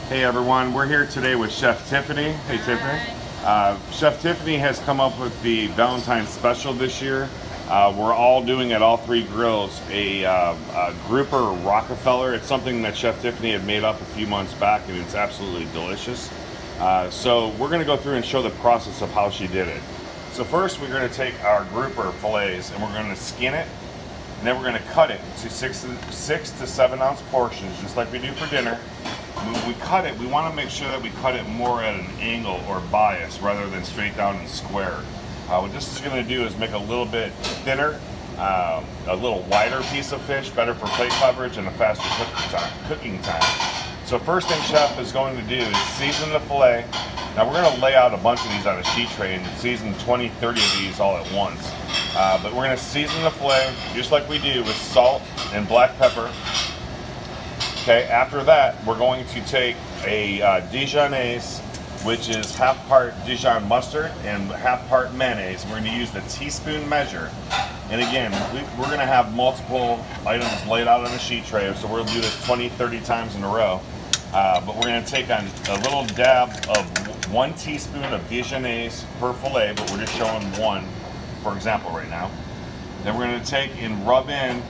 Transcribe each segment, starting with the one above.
Hey everyone, we're here today with Chef Tiffany. Hey Tiffany. Chef Tiffany has come up with the Valentine special this year. We're all doing at all three grills a grouper Rockefeller. It's something that Chef Tiffany had made up a few months back and it's absolutely delicious. So we're going to go through and show the process of how she did it. So first we're going to take our grouper fillets and we're going to skin it. And then we're going to cut it to 6 to 7 ounce portions, just like we do for dinner. When we cut it, we want to make sure that we cut it more at an angle or bias rather than straight down and square. What this is going to do is make a little bit thinner, a little wider piece of fish, better for plate coverage and a faster cooking time. So first thing Chef is going to do is season the filet. Now we're going to lay out a bunch of these on a sheet tray and season 20, 30 of these all at once. But we're going to season the filet just like we do with salt and black pepper. Okay, after that, we're going to take a Dijonnaise, which is half part Dijon mustard and half part mayonnaise. We're going to use the teaspoon measure. And again, we're going to have multiple items laid out on a sheet tray, so we'll do this 20, 30 times in a row. But we're going to take on a little dab of 1 teaspoon of Dijonnaise per filet, but we're just showing one, for example, right now. Then we're going to take and rub in,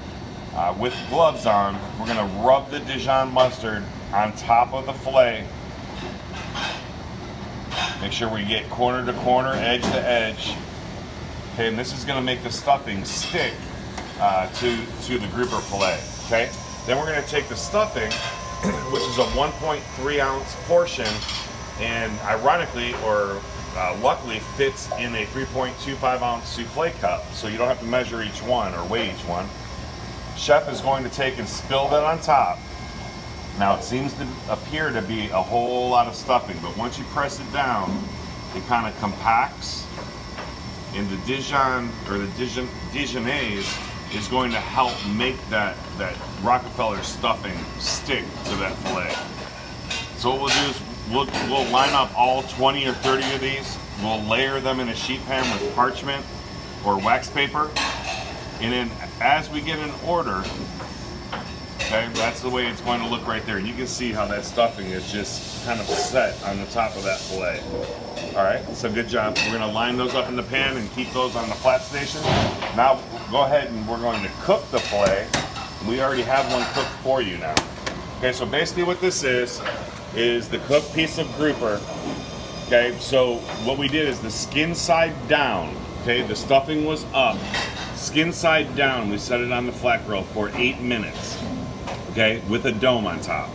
with gloves on, we're going to rub the Dijon mustard on top of the filet. Make sure we get corner to corner, edge to edge. Okay, and this is going to make the stuffing stick to the grouper filet. Okay, then we're going to take the stuffing, which is a 1.3 ounce portion, and ironically, or luckily, fits in a 3.25 ounce souffle cup, so you don't have to measure each one or weigh each one. Chef is going to take and spill that on top. Now it seems to appear to be a whole lot of stuffing, but once you press it down, it kind of compacts, and the Dijon or the Dijonnaise is going to help make that Rockefeller stuffing stick to that filet. So what we'll do is we'll line up all 20 or 30 of these. We'll layer them in a sheet pan with parchment or wax paper. And then as we get an order, okay, that's the way it's going to look right there. And you can see how that stuffing is just kind of set on the top of that filet. All right, so good job. We're going to line those up in the pan and keep those on the flat station. Now go ahead and we're going to cook the filet. We already have one cooked for you now. Okay, so basically what this is the cooked piece of grouper. Okay, so what we did is the skin side down. Okay, the stuffing was up. Skin side down, we set it on the flat grill for 8 minutes, okay, with a dome on top.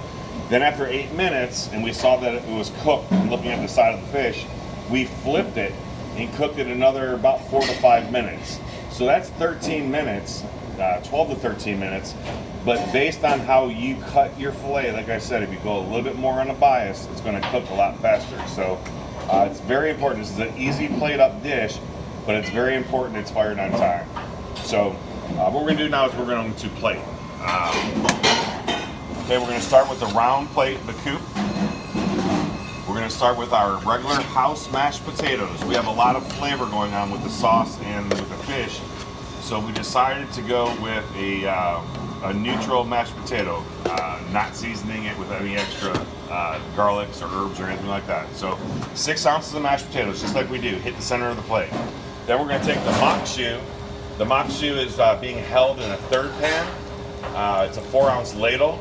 Then after 8 minutes, and we saw that it was cooked, looking at the side of the fish, we flipped it and cooked it another about 4 to 5 minutes. So that's 13 minutes, 12 to 13 minutes, but based on how you cut your filet, like I said, if you go a little bit more on a bias, it's going to cook a lot faster. So it's very important. This is an easy plate up dish, but it's very important it's fired on time. So what we're going to do now is we're going to plate. Okay, we're going to start with the round plate, the coupe. We're going to start with our regular house mashed potatoes. We have a lot of flavor going on with the sauce and with the fish, so we decided to go with a neutral mashed potato, not seasoning it with any extra garlics or herbs or anything like that. So 6 ounces of mashed potatoes, just like we do, hit the center of the plate. Then we're going to take the mock choux. The mock choux is being held in a third pan. It's a 4 ounce ladle,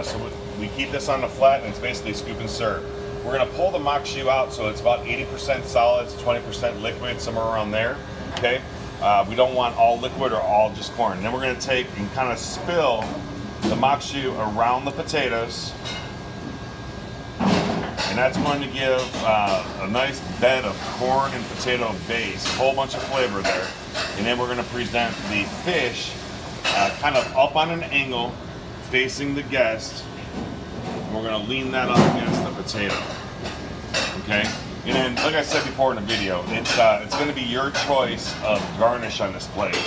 so we keep this on the flat and it's basically scoop and serve. We're going to pull the mock choux out so it's about 80% solids, 20% liquid, somewhere around there. Okay, we don't want all liquid or all just corn. And then we're going to take and kind of spill the mock choux around the potatoes. And that's going to give a nice bed of corn and potato base, a whole bunch of flavor there. And then we're going to present the fish kind of up on an angle, facing the guest. And we're going to lean that up against the potato. Okay? And then, like I said before in the video, it's going to be your choice of garnish on this plate.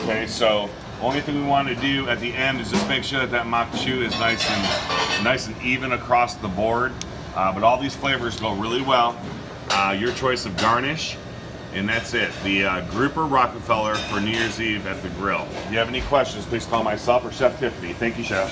Okay, so only thing we want to do at the end is just make sure that mock choux is nice and even across the board. But all these flavors go really well. Your choice of garnish, and that's it. The grouper Rockefeller for New Year's Eve at the grill. If you have any questions, please call myself or Chef Tiffany. Thank you, Chef.